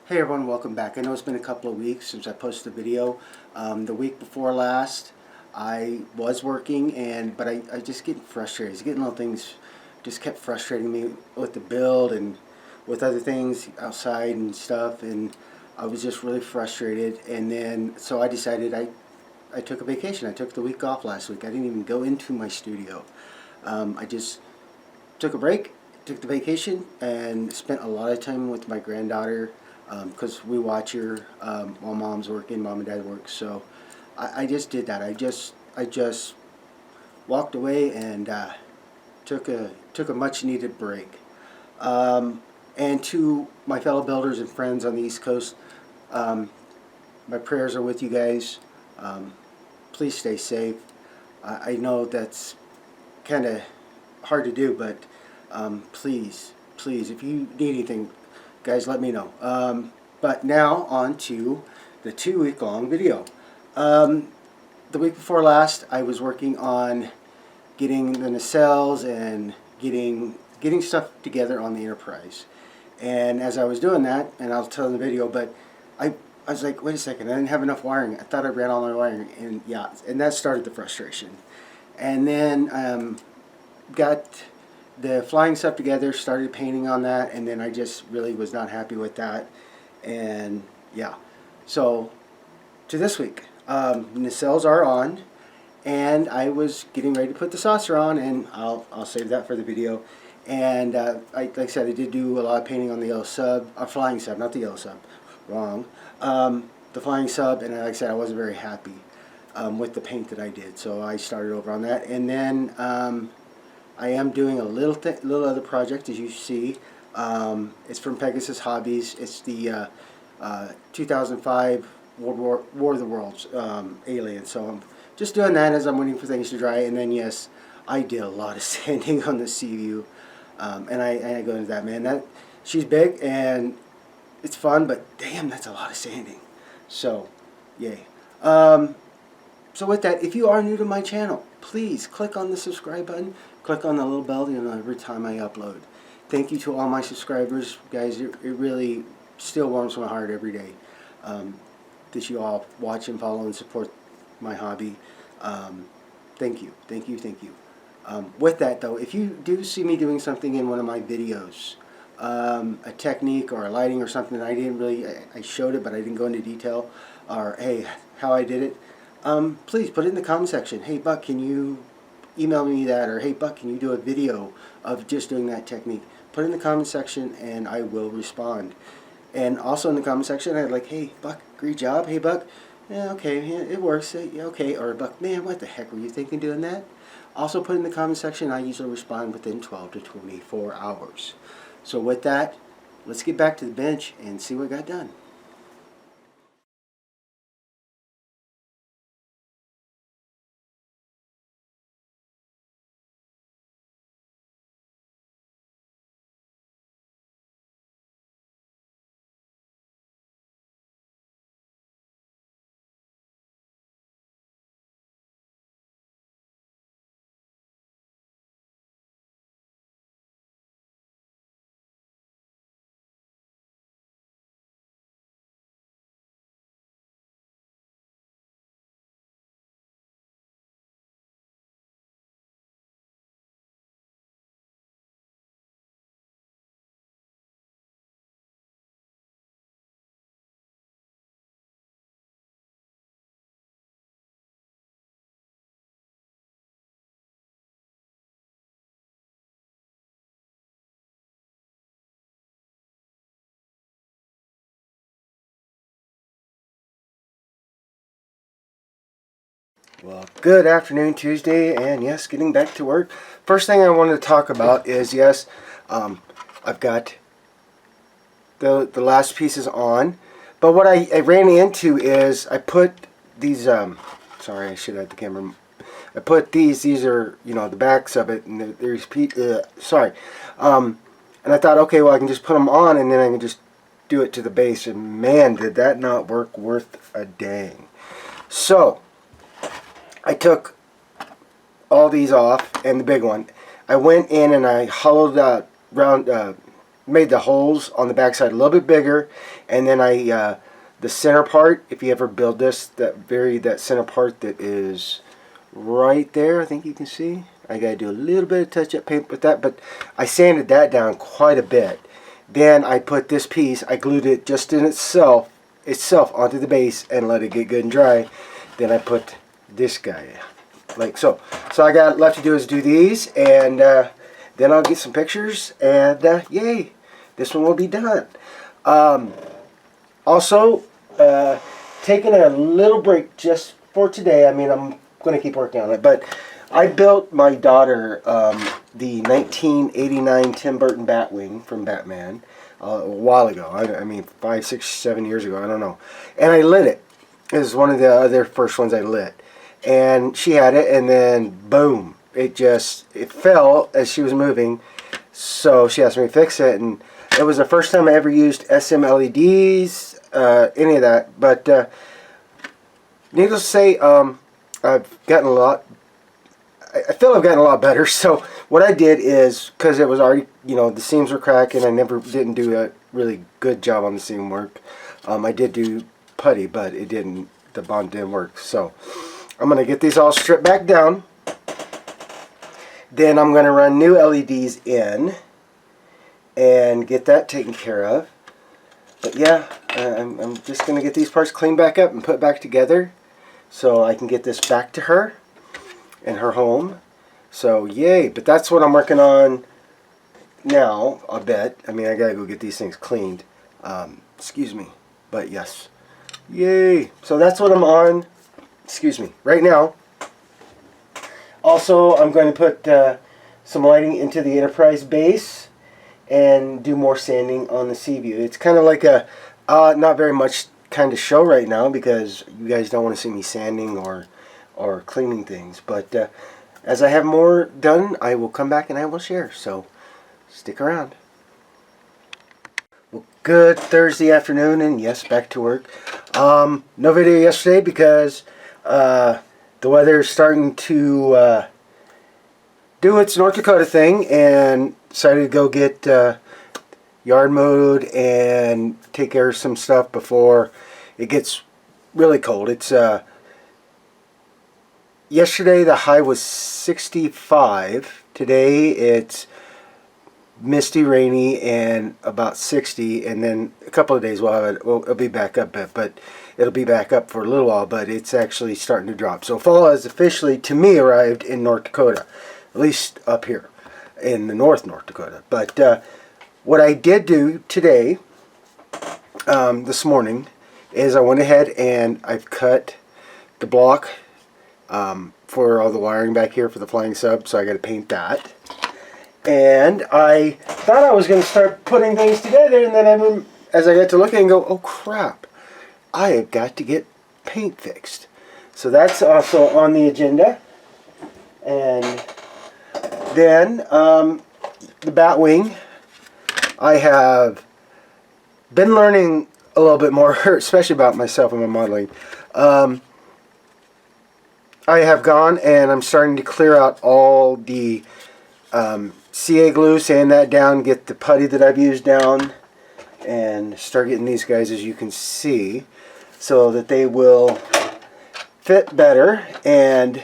Hey everyone, welcome back. I know it's been a couple of weeks since I posted a video. The week before last, I was working, but I just get frustrated. It's getting little things just kept frustrating me with the build and with other things outside and stuff, and I was just really frustrated. And then so I decided I took a vacation. I took the week off last week. I didn't even go into my studio. I just took a break, took the vacation, and spent a lot of time with my granddaughter because we watch her while mom's working, mom and dad work. So I just did that. I just walked away and took a much needed break. And to my fellow builders and friends on the East Coast, my prayers are with you guys. Please stay safe. I know that's kind of hard to do, but please, if you need anything, guys, let me know. But now on to the 2-week long video. The week before last, I was working on getting the nacelles and getting stuff together on the Enterprise. And as I was doing that, and I'll tell in the video, but I was like, wait a second, I didn't have enough wiring. I thought I ran all my wiring, and yeah, and that started the frustration. And then got the flying stuff together, started painting on that, and then I just really was not happy with that. And yeah, so to this week, nacelles are on, and I was getting ready to put the saucer on, and I'll save that for the video. And like I said, I did do a lot of painting on the yellow sub, flying sub, not the yellow sub, wrong. The flying sub, and like I said, I wasn't very happy with the paint that I did, so I started over on that. And then I am doing a little other project, as you see. It's from Pegasus Hobbies. It's the 2005 War of the Worlds Alien. So I'm just doing that as I'm waiting for things to dry. And then yes, I did a lot of sanding on the Seaview, and I go into that, man. She's big and it's fun, but damn, that's a lot of sanding. So yay. So with that, if you are new to my channel, please click on the subscribe button, click on the little bell, every time I upload. Thank you to all my subscribers, guys. It really still warms my heart every day that you all watch and follow and support my hobby. Thank you. With that though, if you do see me doing something in one of my videos, a technique or a lighting or something that I showed it but I didn't go into detail, or hey, how I did it, please put it in the comment section. Hey Buck, can you email me that? Or hey Buck, can you do a video of just doing that technique? Put it in the comment section and I will respond. And also in the comment section, I'd like, hey Buck, great job. Hey Buck, yeah, okay, yeah, it works. Yeah, okay. Or Buck, man, what the heck were you thinking doing that? Also put in the comment section. I usually respond within 12 to 24 hours. So with that, let's get back to the bench and see what got done. Well, good afternoon, Tuesday, and yes, getting back to work. First thing I wanted to talk about is, yes, I've got the last pieces on, but what I ran into is I put these, sorry, I should have the camera. I put these are, the backs of it, and there's, sorry, and I thought, okay, well, I can just put them on, and then I can just do it to the base, and man, did that not work worth a dang. So I took all these off, and the big one. I went in and I hollowed out made the holes on the backside a little bit bigger, and then I the center part, if you ever build this, that center part that is right there, I think you can see, I gotta do a little bit of touch-up paint with that, but I sanded that down quite a bit. Then I put this piece, I glued it just in itself onto the base and let it get good and dry. Then I put this guy like so. So I got left to do is do these, and then I'll get some pictures, and yay, this one will be done. Also, taking a little break just for today. I mean, I'm going to keep working on it, but I built my daughter the 1989 Tim Burton Batwing from Batman a while ago. I mean, 5, 6, 7 years ago, I don't know. And I lit it. It was one of the other first ones I lit. And she had it, and then boom, it fell as she was moving. So she asked me to fix it, and it was the first time I ever used SM LEDs, any of that. But needless to say, I've gotten a lot. I feel I've gotten a lot better. So what I did is, because it was already, you know, the seams were cracking, I didn't do a really good job on the seam work. I did do putty, but the bond didn't work. So I'm going to get these all stripped back down. Then I'm going to run new LEDs in and get that taken care of. But yeah, I'm just going to get these parts cleaned back up and put back together so I can get this back to her in her home. So yay, but that's what I'm working on now, I bet. I mean, I gotta go get these things cleaned. Excuse me, but yes, yay. So that's what I'm on, excuse me, right now. Also, I'm going to put some lighting into the Enterprise base and do more sanding on the Seaview. It's kind of like a not very much kind of show right now because you guys don't want to see me sanding or cleaning things, but as I have more done, I will come back and I will share, so stick around. Well, good Thursday afternoon, and yes, back to work. No video yesterday because the weather is starting to do its North Dakota thing, and decided to go get yard mowed and take care of some stuff before it gets really cold. It's yesterday the high was 65. Today it's misty, rainy, and about 60. And then a couple of days it'll be back up, but it'll be back up for a little while. But it's actually starting to drop. So fall has officially, to me, arrived in North Dakota, at least up here in the North Dakota. But what I did do today, this morning, is I went ahead and I've cut the block for all the wiring back here for the flying sub, so I got to paint that. And I thought I was going to start putting things together, and then as I got to look and go, oh crap, I have got to get paint fixed. So that's also on the agenda. And then the Batwing, I have been learning a little bit more, especially about myself and my modeling. I have gone and I'm starting to clear out all the CA glue, sand that down, get the putty that I've used down, and start getting these guys, as you can see, so that they will fit better, and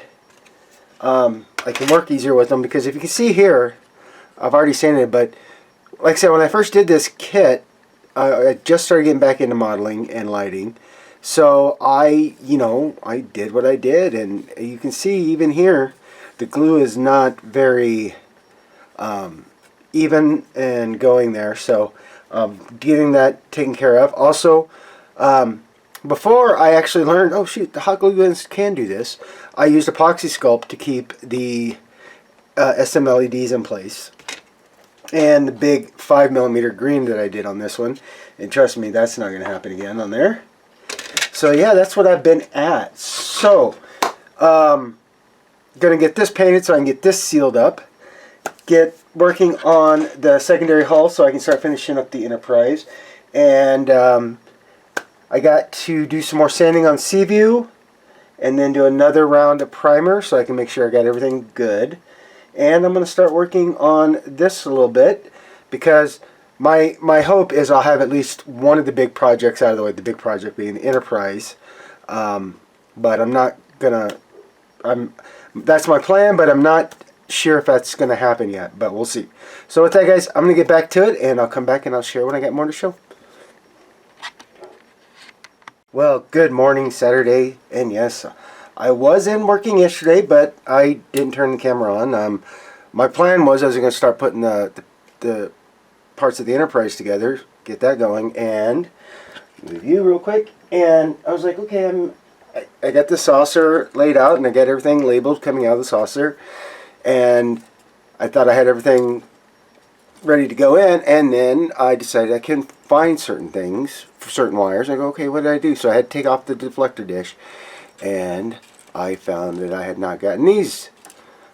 I can work easier with them. Because if you can see here, I've already sanded it, but like I said, when I first did this kit, I just started getting back into modeling and lighting. So I did what I did, and you can see even here, the glue is not very even and going there. So getting that taken care of. Also, before I actually learned, oh shoot, the hot glue guns can do this, I used epoxy sculpt to keep the SM LEDs in place. And the big 5mm green that I did on this one. And trust me, that's not going to happen again on there. So yeah, that's what I've been at. So, going to get this painted so I can get this sealed up. Get working on the secondary hull so I can start finishing up the Enterprise. And I got to do some more sanding on Seaview. And then do another round of primer so I can make sure I got everything good. And I'm going to start working on this a little bit, because my hope is I'll have at least one of the big projects out of the way. The big project being the Enterprise, but I'm not gonna. That's my plan, but I'm not sure if that's gonna happen yet. But we'll see. So with that, guys, I'm gonna get back to it, and I'll come back and I'll share when I get more to show. Well, good morning, Saturday, and yes, I was in working yesterday, but I didn't turn the camera on. My plan was I was going to start putting the parts of the Enterprise together, get that going, and review real quick. And I was like, okay, I got the saucer laid out, and I got everything labeled coming out of the saucer, and I thought I had everything ready to go in, and then I decided I couldn't find certain things for certain wires. I go, okay, what did I do? So I had to take off the deflector dish, and I found that I had not gotten these,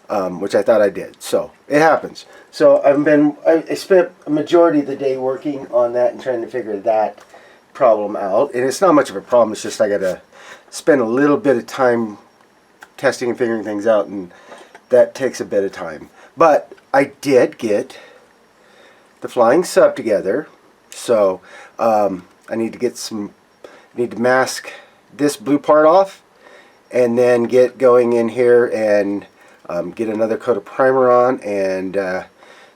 which I thought I did. So it happens. So I spent a majority of the day working on that and trying to figure that problem out. And it's not much of a problem. It's just I got to spend a little bit of time testing and figuring things out, and that takes a bit of time. But I did get the flying sub together, so I need to mask this blue part off, and then get going in here and get another coat of primer on, and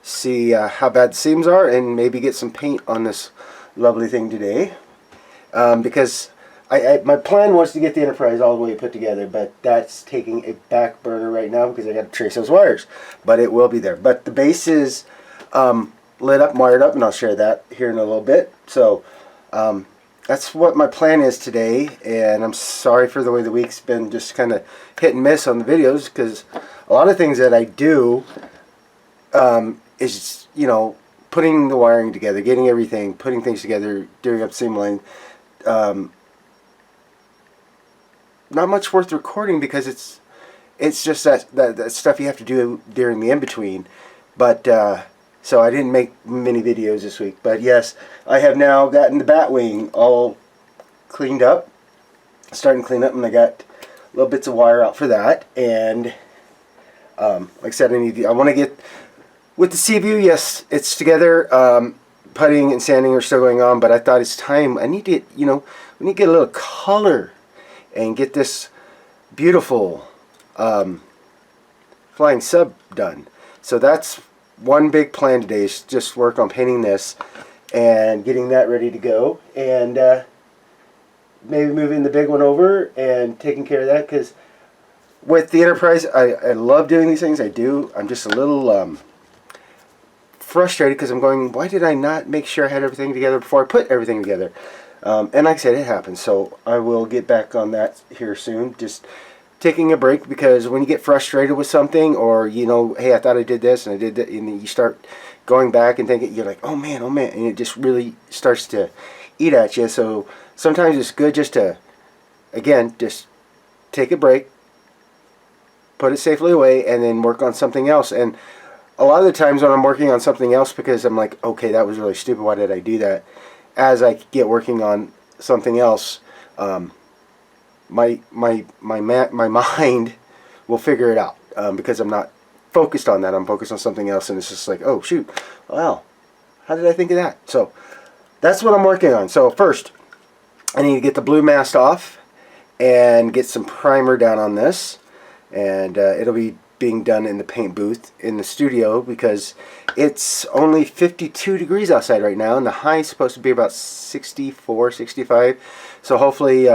see how bad the seams are, and maybe get some paint on this lovely thing today, because my plan was to get the Enterprise all the way put together, but that's taking a back burner right now because I got to trace those wires, but it will be there. But the base is lit up and wired up, and I'll share that here in a little bit. So that's what my plan is today, and I'm sorry for the way the week's been just kind of hit and miss on the videos, because a lot of things that I do is, you know, putting the wiring together, getting everything, putting things together, doing up seam length. Not much worth recording because it's just that stuff you have to do during the in-between. But so I didn't make many videos this week. But yes, I have now gotten the bat wing all cleaned up, starting to clean up, and I got little bits of wire out for that. And like I said, I want to get with the Seaview. Yes, it's together. Putting and sanding are still going on, but I thought it's time. I need to, you know, we need to get a little color and get this beautiful flying sub done. So that's one big plan today, is just work on painting this and getting that ready to go, and maybe moving the big one over and taking care of that, because with the Enterprise, I love doing these things. I do. I'm just a little frustrated because I'm going, why did I not make sure I had everything together before I put everything together? And like I said, it happens. So I will get back on that here soon. Just taking a break, because when you get frustrated with something, or, you know, hey, I thought I did this and I did that, and you start going back and thinking, you're like, oh man, and it just really starts to eat at you. So sometimes it's good just to, again, just take a break, put it safely away, and then work on something else. And a lot of the times when I'm working on something else, because I'm like, okay, that was really stupid, why did I do that? As I get working on something else, my mind will figure it out, because I'm not focused on that. I'm focused on something else, and it's just like, oh shoot, well, how did I think of that? So that's what I'm working on. So first, I need to get the blue mast off and get some primer down on this, and it'll be being done in the paint booth in the studio, because it's only 52 degrees outside right now, and the high is supposed to be about 64, 65. So hopefully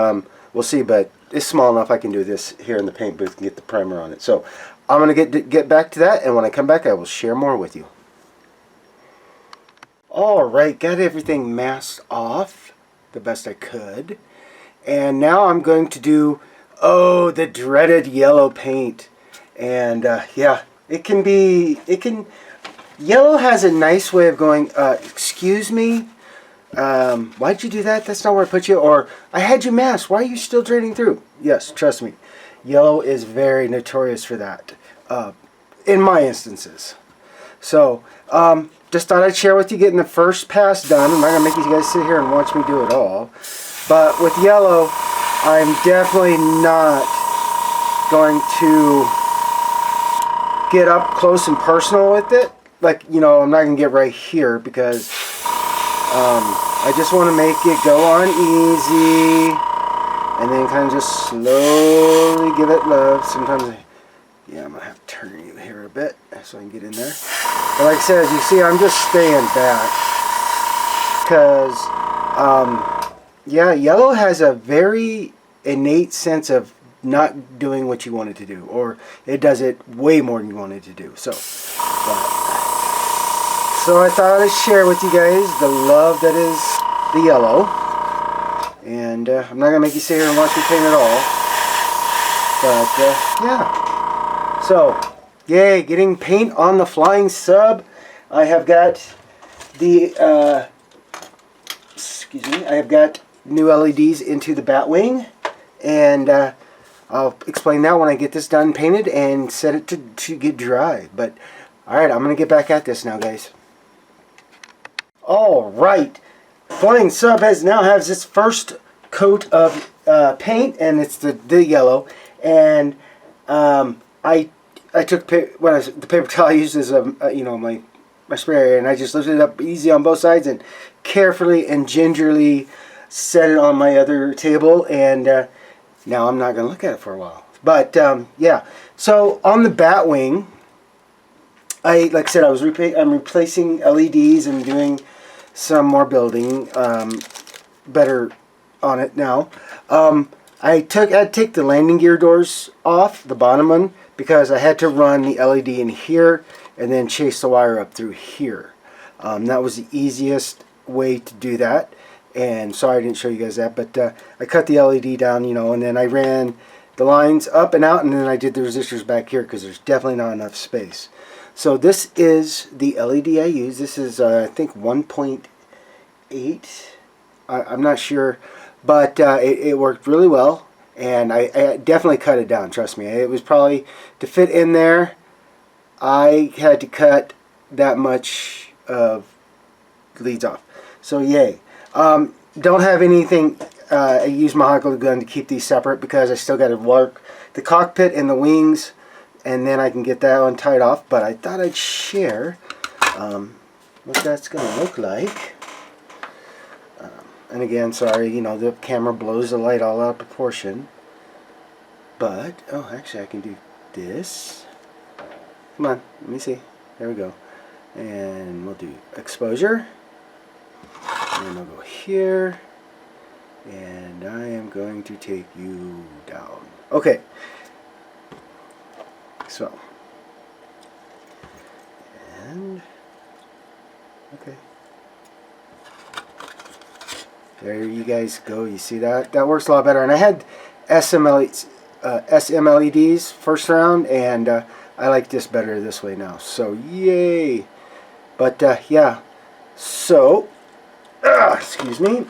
we'll see, but it's small enough I can do this here in the paint booth and get the primer on it. So I'm going to get back to that, and when I come back I will share more with you. Alright, got everything masked off the best I could, and now I'm going to do, oh, the dreaded yellow paint. And yeah, yellow has a nice way of going, excuse me, why'd you do that? That's not where I put you. Or, I had you masked, why are you still draining through? Yes, trust me, yellow is very notorious for that, in my instances. So, just thought I'd share with you getting the first pass done. I'm not going to make you guys sit here and watch me do it all. But with yellow, I'm definitely not going to get up close and personal with it. Like, you know, I'm not going to get right here, because I just want to make it go on easy, and then kind of just slowly give it love. Sometimes, yeah, I'm going to have to turn you here a bit so I can get in there. But like I said, as you see, I'm just staying back. Because, yeah, yellow has a very innate sense of not doing what you want it to do. Or it does it way more than you want it to do. So I thought I'd share with you guys the love that is the yellow. And I'm not going to make you sit here and watch me paint it all. But, yeah. So, yay, getting paint on the flying sub. I have got the, I have got new LEDs into the Batwing. And I'll explain that when I get this done painted and set it to get dry. But, alright, I'm going to get back at this now, guys. Alright. Flying sub now has its first coat of paint, and it's the yellow. And I took the paper towel I used as my sprayer, and I just lifted it up easy on both sides and carefully and gingerly set it on my other table. And now I'm not going to look at it for a while. But yeah, so on the Batwing, like I said, I'm replacing LEDs and doing some more building better on it now. I had to take the landing gear doors off, the bottom one, because I had to run the LED in here and then chase the wire up through here. That was the easiest way to do that. And sorry I didn't show you guys that, but I cut the LED down, and then I ran the lines up and out, and then I did the resistors back here because there's definitely not enough space. So this is the LED I use. This is, I think, 1.8. I'm not sure, but it worked really well. And I definitely cut it down, trust me. It was probably, to fit in there, I had to cut that much of leads off. So yay. Don't have anything, I use my hot glue gun to keep these separate because I still got to work the cockpit and the wings, and then I can get that one tied off. But I thought I'd share what that's going to look like. And again, sorry, the camera blows the light all out of proportion. But, oh, actually I can do this. Come on, let me see. There we go. And we'll do exposure. And I'll go here. And I am going to take you down. Okay. So. And, okay. There you guys go. You see that? That works a lot better. And I had SMLEDs first round, and I like this better this way now. So yay! But yeah. So excuse me.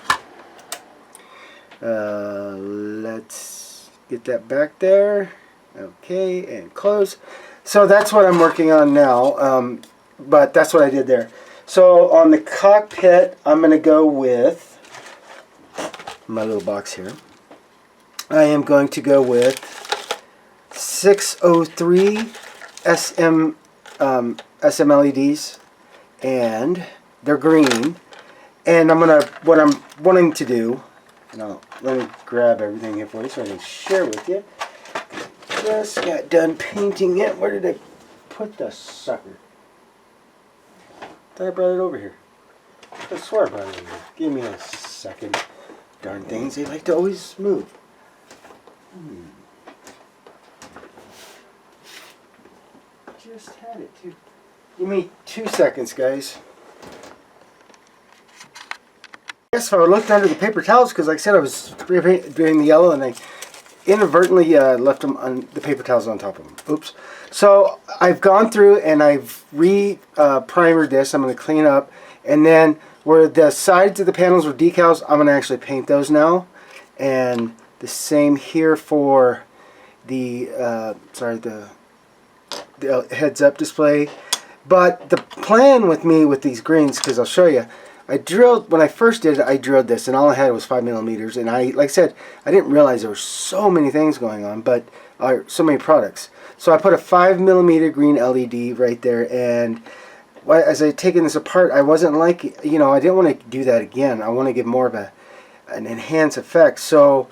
Let's get that back there. Okay, and close. So that's what I'm working on now. But that's what I did there. So on the cockpit, I'm going to go with my little box here. I am going to go with 603 SMLEDs, and they're green. And what I'm wanting to do, let me grab everything here for you so I can share with you. Just got done painting it. Where did I put the sucker? Thought I brought it over here. I swear I brought it over here. Give me a second. Darn things, they like to always move. Just had it too. Give me 2 seconds, guys. Yes, so I looked under the paper towels because, like I said, I was doing the yellow, and I inadvertently left them on the paper towels on top of them. Oops. So I've gone through and I've primered this. I'm going to clean up, and then where the sides of the panels were decals, I'm going to actually paint those now. And the same here for the the heads-up display. But the plan with me with these greens, because I'll show you, when I first did it, I drilled this, and all I had was 5 millimeters. And like I said, I didn't realize there were so many things going on, but so many products. So I put a 5 millimeter green LED right there, and as I taken this apart, I wasn't like, you know, I didn't want to do that again. I want to give more of an enhanced effect. So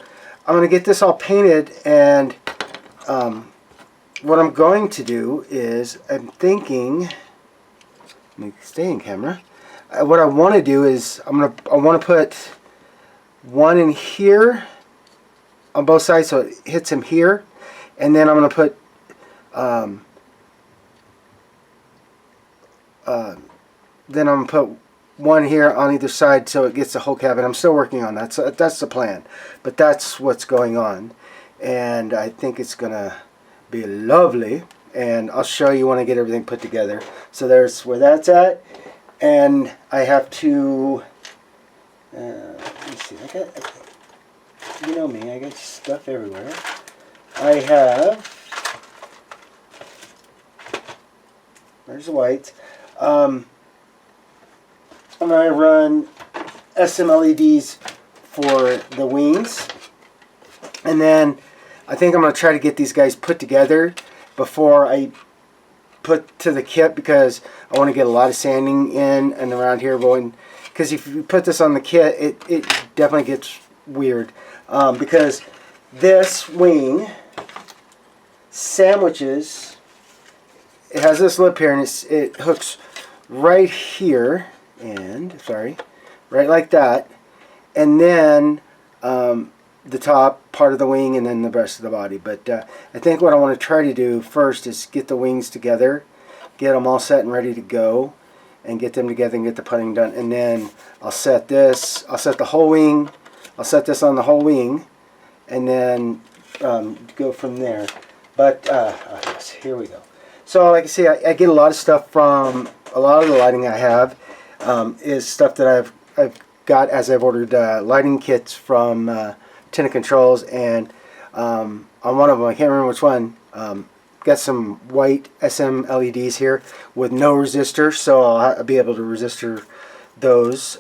I'm going to get this all painted, and what I'm going to do is, I'm thinking, let me stay in camera. What I want to do is I want to put one in here on both sides so it hits him here, and then I'm going to put then I'm going to put one here on either side so it gets the whole cabin. I'm still working on that, so that's the plan, but that's what's going on, and I think it's gonna be lovely, and I'll show you when I get everything put together. So there's where that's at, and I have to let me see, you know me, I got stuff everywhere. I have, there's the whites. I'm going to run SM LEDs for the wings, and then I think I'm going to try to get these guys put together before I put to the kit, because I want to get a lot of sanding in and around here going, because if you put this on the kit, it definitely gets weird, because this wing sandwiches, it has this lip here, and it hooks right here, and sorry, right like that, and then the top part of the wing, and then the rest of the body. But I think what I want to try to do first is get the wings together, get them all set and ready to go, and get them together and get the putting done, and then I'll set this, I'll set the whole wing, I'll set this on the whole wing, and then go from there. But yes, here we go. So like I say, I get a lot of stuff from, a lot of the lighting I have is stuff that I've got as I've ordered lighting kits from Tenant Controls, and on one of them, I can't remember which one, got some white SM LEDs here with no resistor, so I'll be able to resistor those,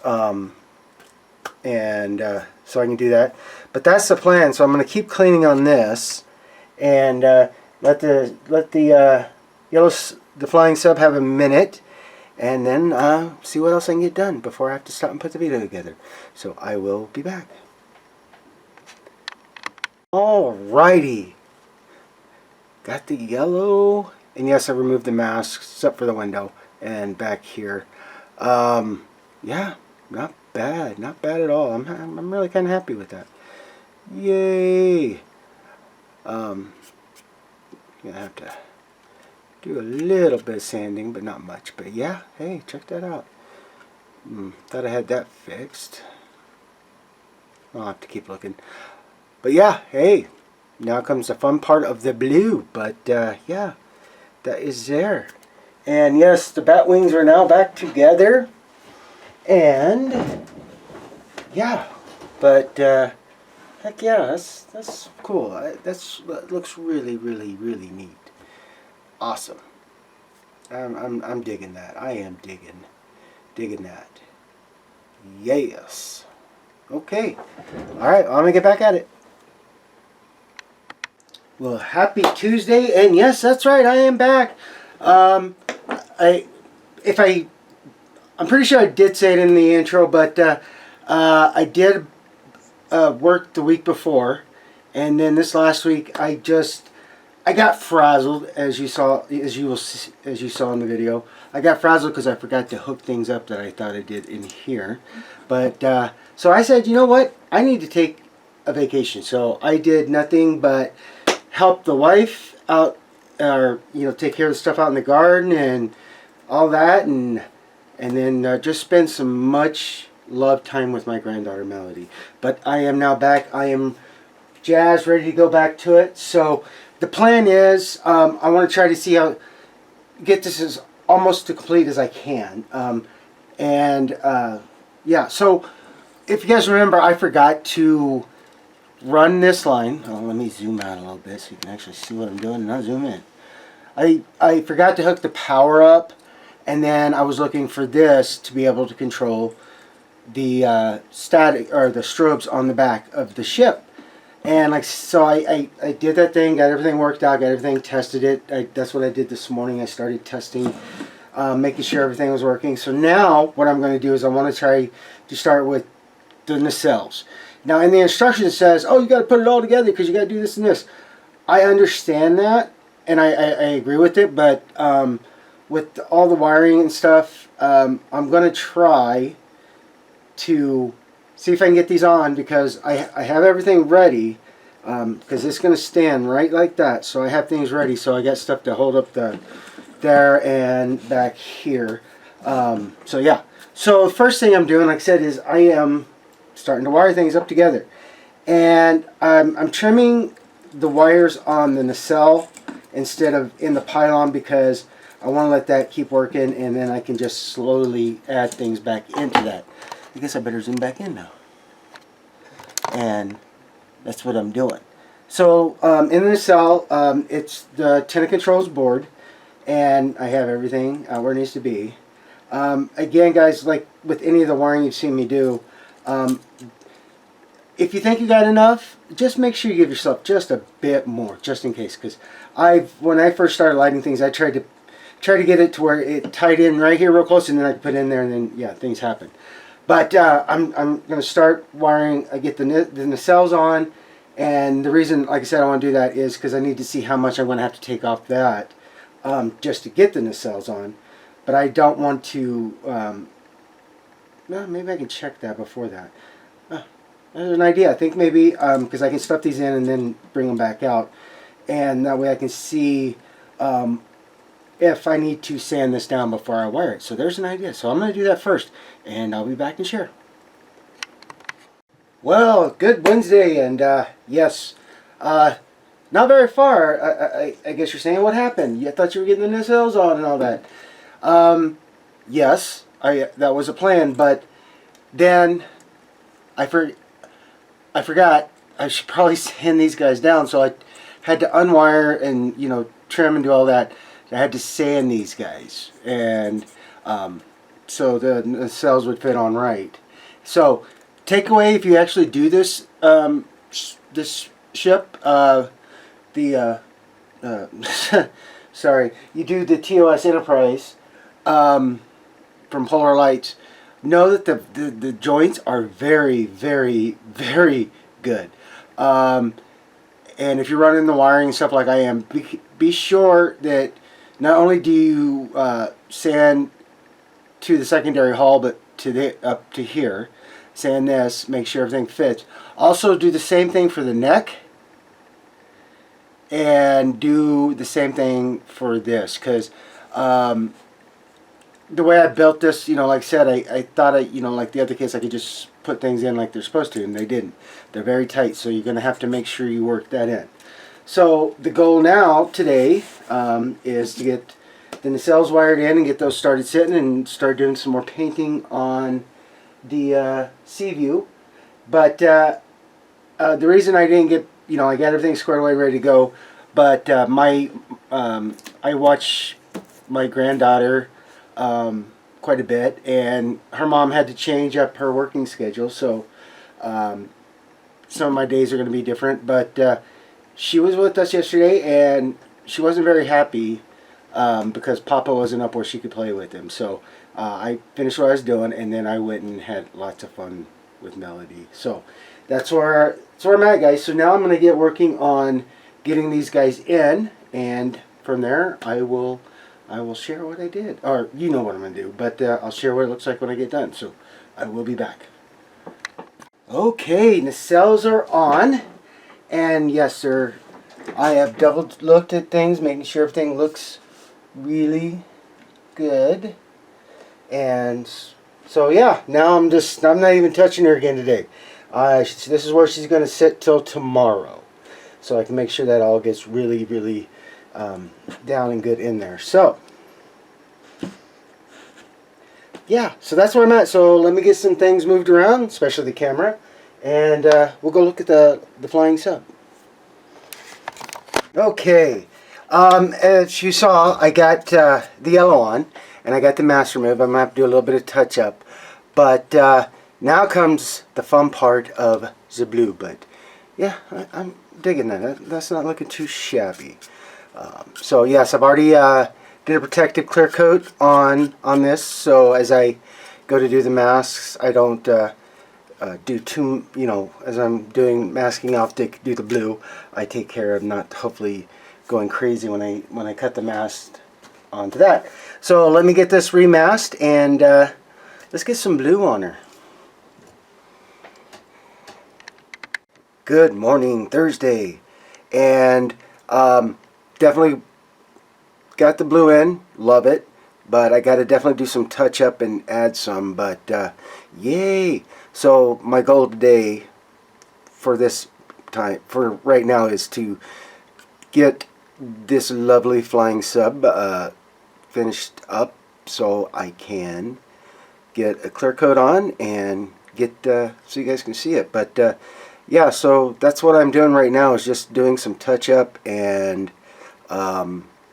and so I can do that. But that's the plan. So I'm going to keep cleaning on this, and let the the flying sub have a minute, and then see what else I can get done before I have to stop and put the video together. So I will be back. Alrighty, got the yellow, and yes, I removed the mask except for the window and back here. Yeah, not bad at all. I'm really kind of happy with that. Yay! Gonna have to do a little bit of sanding, but not much. But yeah, hey, check that out. Thought I had that fixed. I'll have to keep looking. But yeah, hey, now comes the fun part of the blue. But yeah, that is there. And yes, the bat wings are now back together. And yeah, but heck yeah, that's cool. That looks really neat. Awesome. I'm digging that. I am digging that. Yes. Okay. All right. I'm gonna get back at it. Well, happy Tuesday, and yes, that's right. I am back. I'm pretty sure I did say it in the intro, but I did work the week before, and then this last week I got frazzled, as you saw in the video. I got frazzled because I forgot to hook things up that I thought I did in here. But so I said, you know what? I need to take a vacation. So I did nothing but help the wife out, or take care of the stuff out in the garden and all that, and then just spend some much love time with my granddaughter Melody. But I am now back. I am jazzed, ready to go back to it. So the plan is, I want to try to see how get this as almost to complete as I can. Yeah. So if you guys remember, I forgot to run this line. Oh, let me zoom out a little bit so you can actually see what I'm doing, and I'll zoom in. I forgot to hook the power up, and then I was looking for this to be able to control the static, or the strobes on the back of the ship. And so I did that thing, got everything worked out, got everything tested it. That's what I did this morning. I started testing making sure everything was working. So now what I'm going to do is I want to try to start with the nacelles. Now in the instructions it says, oh, you got to put it all together because you got to do this and this. I understand that, and I agree with it, but with all the wiring and stuff, I'm going to try to see if I can get these on, because I have everything ready, because it's going to stand right like that. So I have things ready, so I got stuff to hold up there and back here. So yeah. So the first thing I'm doing, like I said, is I am starting to wire things up together. And I'm trimming the wires on the nacelle instead of in the pylon, because I want to let that keep working, and then I can just slowly add things back into that. I guess I better zoom back in now. And that's what I'm doing. So in the nacelle, it's the antenna controls board, and I have everything where it needs to be. Again, guys, like with any of the wiring you've seen me do, if you think you got enough, just make sure you give yourself just a bit more, just in case. Because when I first started lighting things, I tried to get it to where it tied in right here real close, and then I put it in there, and then yeah, things happen. But I'm going to start wiring. I get the nacelles on, and the reason, like I said, I want to do that is because I need to see how much I'm going to have to take off that just to get the nacelles on. But I don't want to. Well, maybe I can check that before that. There's an idea. I think maybe because I can stuff these in and then bring them back out, and that way I can see if I need to sand this down before I wire it. So there's an idea. So I'm going to do that first, and I'll be back and share. Well, good Wednesday, and yes, not very far. I guess you're saying, what happened? I thought you were getting the nacelles on and all that. Yes, that was a plan, but then I forgot I should probably sand these guys down, so I had to unwire and, you know, trim and do all that. I had to sand these guys, and so the nacelles would fit on right. So takeaway, if you actually do this this ship, sorry, you do the TOS Enterprise from Polar Lights, know that the joints are very, very, very good. And if you're running the wiring and stuff like I am, be sure that not only do you sand to the secondary hull, but to up to here, sand this, make sure everything fits. Also do the same thing for the neck, and do the same thing for this, because the way I built this, you know, like I said, I thought you know, like the other case, I could just put things in like they're supposed to, and they didn't. They're very tight, so you're going to have to make sure you work that in. So the goal now today is to get the nacelles wired in and get those started sitting, and start doing some more painting on the Seaview. But the reason I didn't get, you know, I got everything squared away, ready to go, but I watch my granddaughter quite a bit, and her mom had to change up her working schedule, so some of my days are going to be different. But she was with us yesterday, and she wasn't very happy because Papa wasn't up where she could play with him. So I finished what I was doing, and then I went and had lots of fun with Melody. So that's where I'm at, guys. So now I'm going to get working on getting these guys in, and from there I will share what I did. Or you know what I'm going to do, but I'll share what it looks like when I get done. So I will be back. Okay, nacelles are on, and yes, sir, I have double looked at things, making sure everything looks really good. And so yeah, now I'm not even touching her again today. This is where she's going to sit till tomorrow, so I can make sure that all gets really, really down and good in there. So yeah, so that's where I'm at. So let me get some things moved around, especially the camera, and we'll go look at the flying sub. Okay, as you saw, I got the yellow on, and I got the master move. I'm going to have to do a little bit of touch up, but now comes the fun part of the blue. But yeah, I'm digging that. That's not looking too shabby. So yes, I've already did a protective clear coat on this, so as I go to do the masks, I don't do too, as I'm doing masking off to do the blue, I take care of not hopefully going crazy when I cut the mask onto that. So let me get this remasked, and let's get some blue on her. Good morning, Thursday, and definitely got the blue in, love it, but I got to definitely do some touch up and add some, but yay. So my goal today for this time, for right now, is to get this lovely flying sub finished up so I can get a clear coat on and get so you guys can see it. But yeah, so that's what I'm doing right now, is just doing some touch up and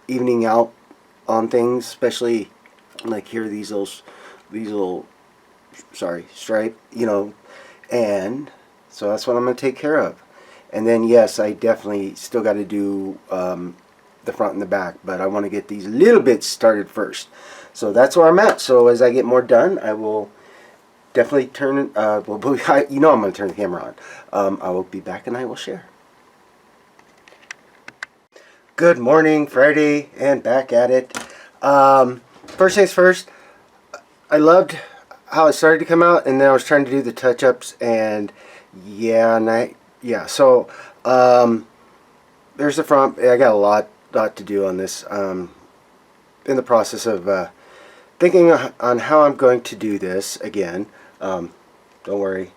evening out on things, especially like here, these little stripe, and so that's what I'm going to take care of. And then yes, I definitely still got to do the front and the back, but I want to get these little bits started first. So that's where I'm at. So as I get more done, I will definitely turn I'm going to turn the camera on. I will be back and I will share. Good morning, Friday, and back at it. First things first, I loved how it started to come out, and then I was trying to do the touch-ups, and so there's the front. I got a lot to do on this. In the process of thinking on how I'm going to do this again. Don't worry.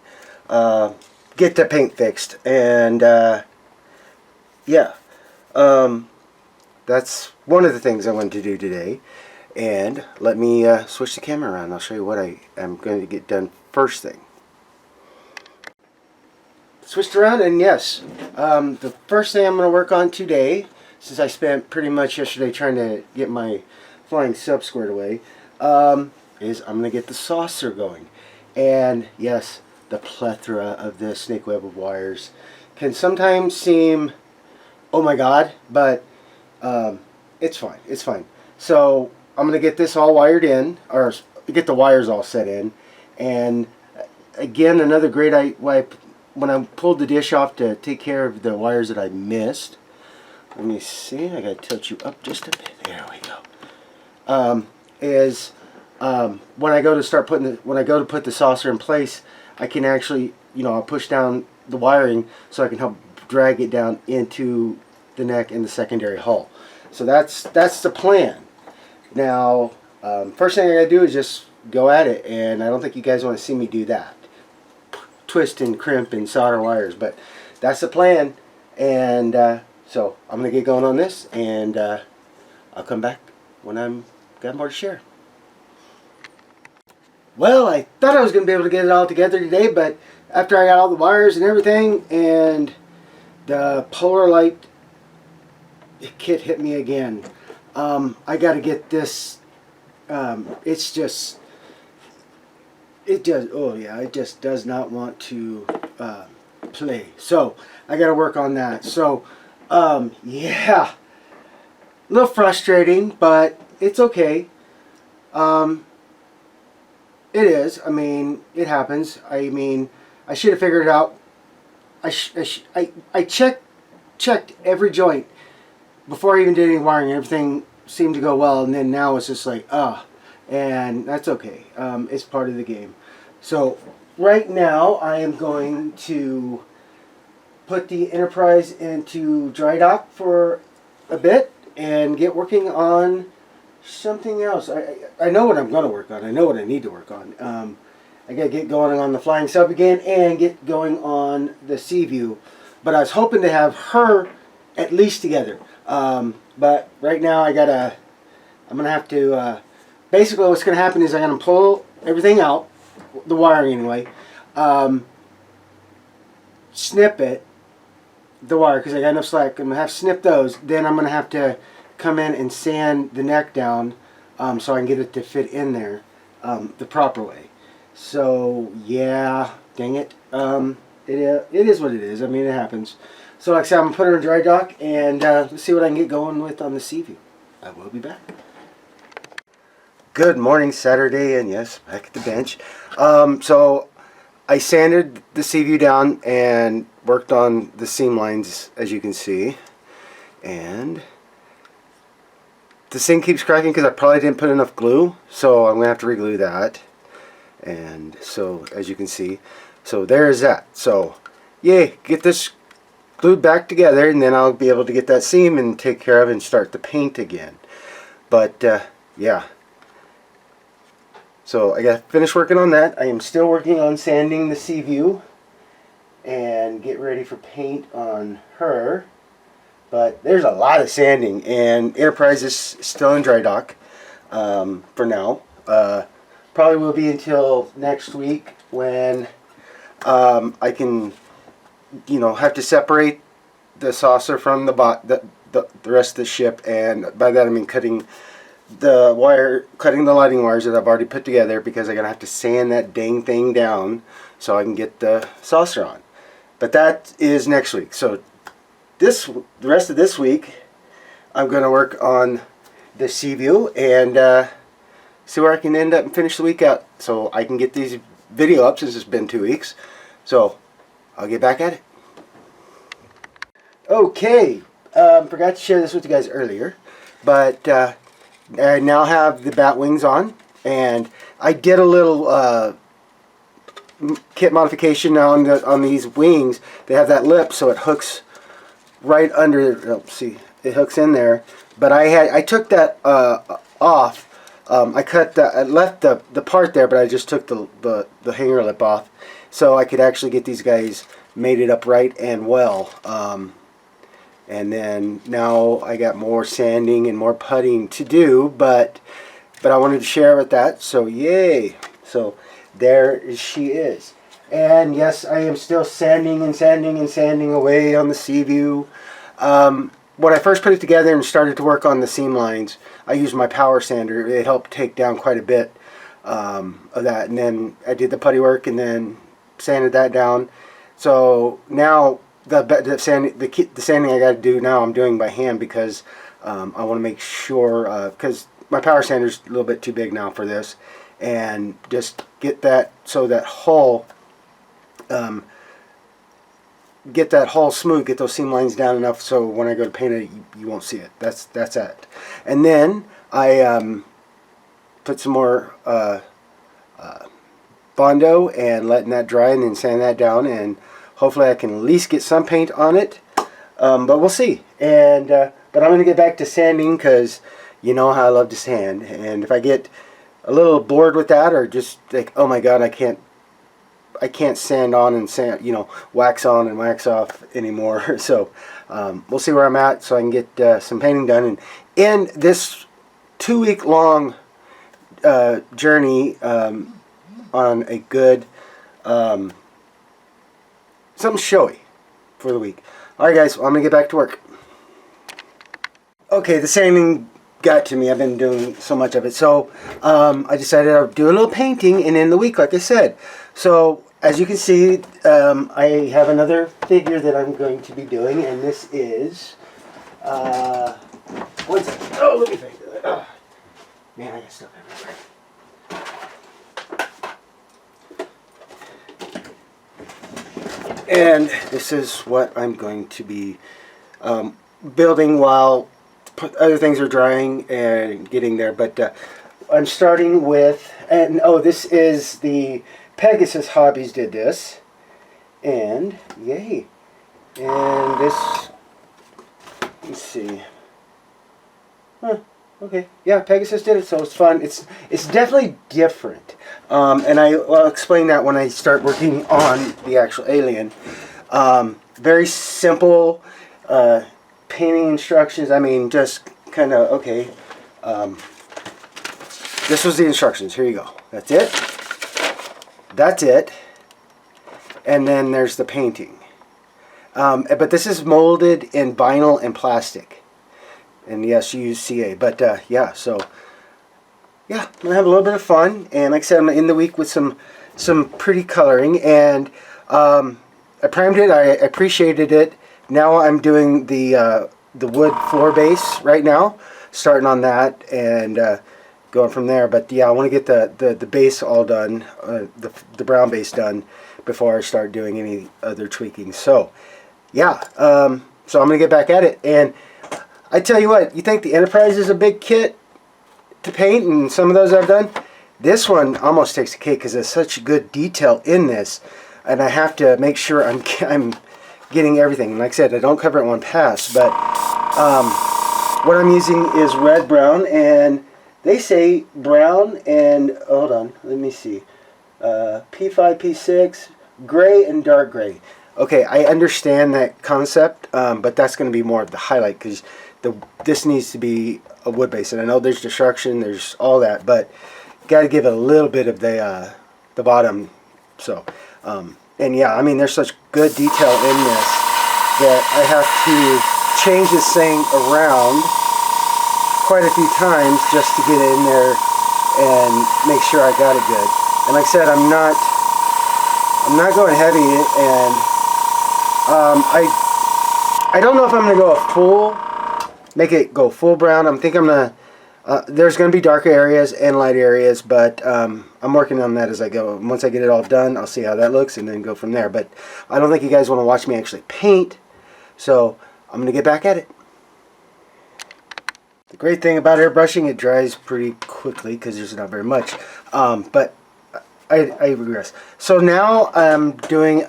Get the paint fixed, and that's one of the things I wanted to do today. And let me switch the camera around. I'll show you what I am going to get done first thing. Switched around, and yes, the first thing I'm going to work on today, since I spent pretty much yesterday trying to get my flying sub squared away, is I'm going to get the saucer going. And yes, the plethora of this snake web of wires can sometimes seem, oh my god, but it's fine. It's fine. So I'm going to get this all wired in, or get the wires all set in. And again, another great when I pulled the dish off to take care of the wires that I missed. Let me see. I got to tilt you up just a bit. There we go. When I go to put the saucer in place, I can actually, I'll push down the wiring so I can help drag it down into the neck and the secondary hull. So that's the plan. Now, first thing I gotta do is just go at it, and I don't think you guys want to see me do that. Twist and crimp and solder wires, but that's the plan. And so I'm gonna get going on this, and I'll come back when I'm got more to share. Well, I thought I was gonna be able to get it all together today, but after I got all the wires and everything, and the polar light kit hit me again. I got to get this. It just does not want to play. So I got to work on that. So yeah, a little frustrating, but it's okay. It is. I mean, it happens. I mean, I should have figured it out. I checked every joint before I even did any wiring. Everything seemed to go well, and then now it's just like, and that's okay. It's part of the game. So right now I am going to put the Enterprise into dry dock for a bit and get working on something else. I know what I'm going to work on. I know what I need to work on. I got to get going on the flying sub again and get going on the Seaview. But I was hoping to have her at least together. But right now I'm going to have to, basically what's going to happen is I'm going to pull everything out, the wiring anyway, snip it, the wire, because I got enough slack. I'm going to have to snip those. Then I'm going to have to come in and sand the neck down so I can get it to fit in there the proper way. So yeah, dang it. It is what it is. I mean, it happens. So like I said, I'm going to put her in dry dock, and let's see what I can get going with on the Seaview. I will be back. Good morning, Saturday, and yes, back at the bench. So I sanded the Seaview down and worked on the seam lines, as you can see. And this thing keeps cracking because I probably didn't put enough glue, so I'm going to have to re-glue that. And so, as you can see, so there's that. So, yay, get this glued back together, and then I'll be able to get that seam and take care of it and start the paint again. But, yeah. So I got to finish working on that. I am still working on sanding the Seaview and get ready for paint on her. But there's a lot of sanding, and Enterprise is still in dry dock for now. Probably will be until next week when I can, have to separate the saucer from the rest of the ship, and by that I mean cutting the lighting wires that I've already put together, because I'm gonna have to sand that dang thing down so I can get the saucer on. But that is next week. So the rest of this week I'm gonna work on the Seaview and see where I can end up and finish the week out, so I can get these video up since it's been 2 weeks. So I'll get back at it. Okay, forgot to share this with you guys earlier, but I now have the bat wings on, and I did a little kit modification on these wings. They have that lip, so it hooks right under. Oh, see, it hooks in there. But I took that off. I left the part there, but I just took the hanger lip off, so I could actually get these guys mated up right and well. And then now I got more sanding and more putting to do, but I wanted to share with that, so yay. So there she is. And yes, I am still sanding and sanding and sanding away on the Seaview. When I first put it together and started to work on the seam lines, I used my power sander. It helped take down quite a bit of that. And then I did the putty work and then sanded that down. So now the sanding I got to do now, I'm doing by hand, because I want to make sure, because my power sander's a little bit too big now for this, and just get that so that hull, smooth, get those seam lines down enough so when I go to paint it, you won't see it. That's it. And then I put some more Bondo and letting that dry, and then sand that down, and hopefully I can at least get some paint on it, but we'll see. And but I'm going to get back to sanding, because you know how I love to sand. And if I get a little bored with that, or just like, oh my God, I can't sand on and wax on and wax off anymore. So we'll see where I'm at, so I can get some painting done and end this 2-week long journey on a good something showy for the week. Alright guys, well, I'm going to get back to work. Okay, the sanding got to me. I've been doing so much of it. So I decided I'd do a little painting and end the week, like I said. So as you can see, I have another figure that I'm going to be doing, and this is, one second. Oh, let me think. Oh, man, I got stuff everywhere. And this is what I'm going to be building while other things are drying and getting there. But I'm starting with, and oh, this is the Pegasus Hobbies did this. And yay. And this, let's see. Huh. Okay, yeah, Pegasus did it, so it's fun. It's definitely different, and I'll explain that when I start working on the actual alien. Very simple painting instructions. I mean, just kind of, okay. This was the instructions. Here you go. That's it. That's it. And then there's the painting. But this is molded in vinyl and plastic. And yes, you use CA. But yeah, so yeah, I'm gonna have a little bit of fun. And like I said, I'm gonna end the week with some pretty coloring. And I primed it. I appreciated it. Now I'm doing the wood floor base right now, starting on that, and going from there. But yeah, I want to get the base all done, the brown base done before I start doing any other tweaking. So yeah, so I'm gonna get back at it. And I tell you what, you think the Enterprise is a big kit to paint, and some of those I've done. This one almost takes a cake because there's such good detail in this, and I have to make sure I'm getting everything. Like I said, I don't cover it in one pass, but what I'm using is red brown, and they say brown and hold on, let me see, P5, P6, gray and dark gray. Okay, I understand that concept, but that's going to be more of the highlight because this needs to be a wood base, and I know there's destruction, there's all that, but got to give it a little bit of the bottom. So, and yeah, I mean, there's such good detail in this that I have to change this thing around quite a few times just to get in there and make sure I got it good. And like I said, I'm not going heavy, and I don't know if I'm going to go make it go full brown. I think I'm going to, there's going to be darker areas and light areas, but I'm working on that as I go. Once I get it all done, I'll see how that looks and then go from there. But I don't think you guys want to watch me actually paint, so I'm going to get back at it. The great thing about airbrushing, it dries pretty quickly because there's not very much. But I regress. So now I'm doing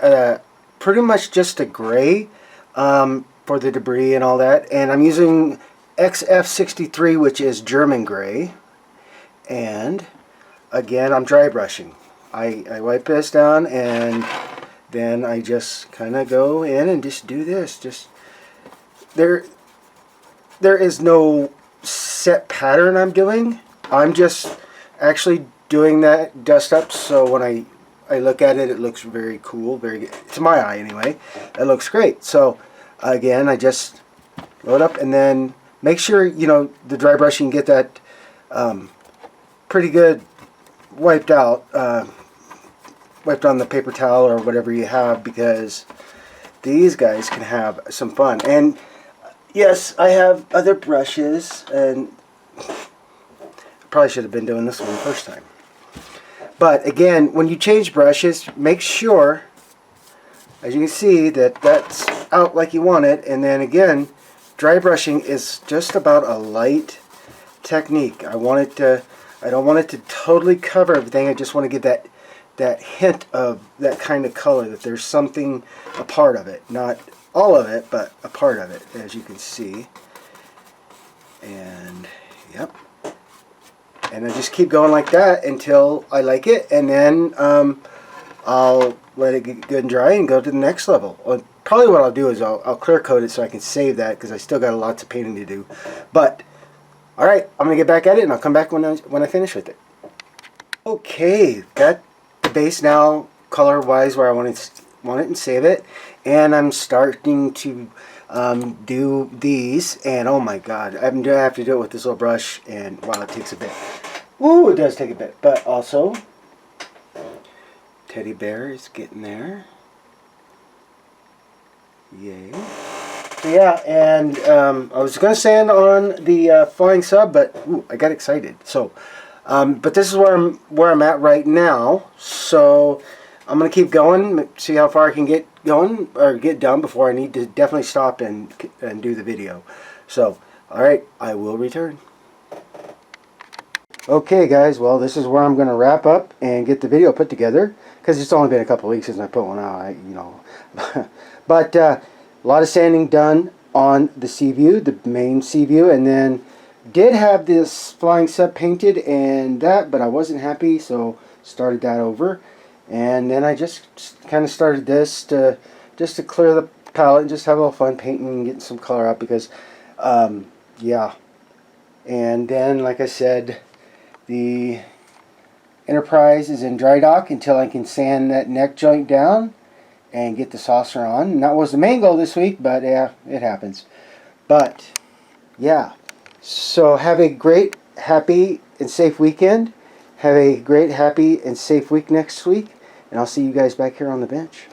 pretty much just a gray for the debris and all that, and I'm using XF63, which is German gray. And again, I'm dry brushing. I wipe this down, and then I just kind of go in and just do this. Just there is no set pattern I'm doing. I'm just actually doing that dust up, so when I look at it, it looks very cool, very good. To my eye anyway. It looks great. So again, I just load up and then make sure, you know, the dry brushing, get that pretty good wiped out, wiped on the paper towel or whatever you have, because these guys can have some fun. And yes, I have other brushes, and I probably should have been doing this one the first time. But again, when you change brushes, make sure, as you can see, that that's out like you want it. And then again, dry brushing is just about a light technique. I don't want it to totally cover everything. I just want to get that hint of that kind of color, that there's something, a part of it. Not all of it, but a part of it, as you can see. And yep. And I just keep going like that until I like it, and then I'll let it get good and dry and go to the next level. Well, probably what I'll do is I'll clear coat it so I can save that, because I still got lots of painting to do. But alright, I'm going to get back at it, and I'll come back when I finish with it. Okay, got the base now color wise where I want it and save it, and I'm starting to do these, and oh my god, I have to do it with this little brush, and wow, it takes a bit. Ooh, it does take a bit, but also teddy bear is getting there. Yay. So yeah, and I was going to sand on the flying sub, but ooh, I got excited. So, but this is where I'm at right now. So I'm going to keep going, see how far I can get going or get done before I need to definitely stop and do the video. So, all right, I will return. Okay, guys. Well, this is where I'm going to wrap up and get the video put together, because it's only been a couple of weeks since I put one out. But a lot of sanding done on the Seaview, the main Seaview, and then did have this flying sub painted and that, but I wasn't happy, so started that over. And then I just kind of started this just to clear the palette and just have a little fun painting and getting some color out, because yeah. And then, like I said, the Enterprise is in dry dock until I can sand that neck joint down and get the saucer on. And that was the main goal this week, but yeah, it happens. But yeah, so have a great, happy, and safe weekend. Have a great, happy, and safe week next week, and I'll see you guys back here on the bench.